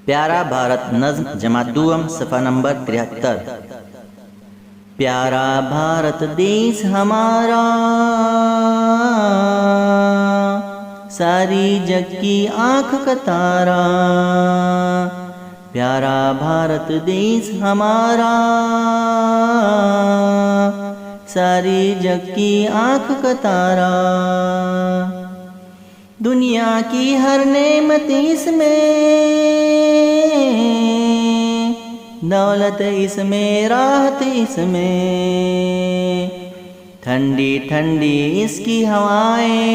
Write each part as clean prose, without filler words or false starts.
प्यारा भारत नज़्म जमात दुअम सफ़ा नंबर 73। प्यारा भारत देश हमारा, सारी जग की आँख का तारा। प्यारा भारत देश हमारा, सारी जग की आँख का तारा। दुनिया की हर नेमत इसमें, दौलत इसमें, राहत इसमें। ठंडी ठंडी इसकी हवाएं,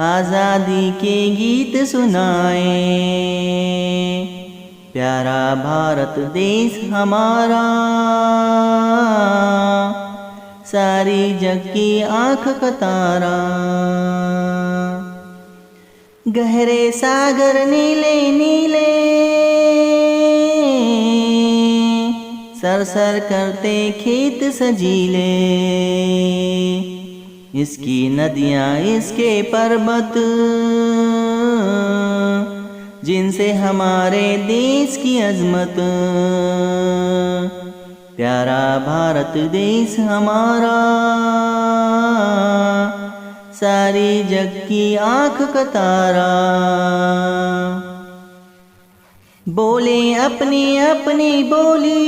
आज़ादी के गीत सुनाए। प्यारा भारत देश हमारा, सारी जग की आँख का तारा। गहरे सागर नीले नीले, सरसर करते खेत सजीले। इसकी नदियाँ इसके पर्वत, जिनसे हमारे देश की अजमत। प्यारा भारत देश हमारा, सारी जग की आँख का तारा। बोले अपनी अपनी बोली,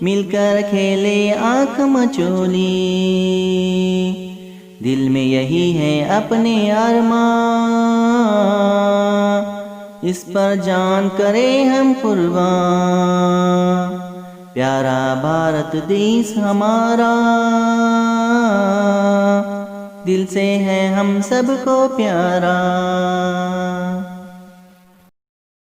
मिलकर खेले आँख मचोली। दिल में यही है अपने अरमां, इस पर जान करे हम कुर्बान। प्यारा भारत देश हमारा, दिल से है हम सबको प्यारा।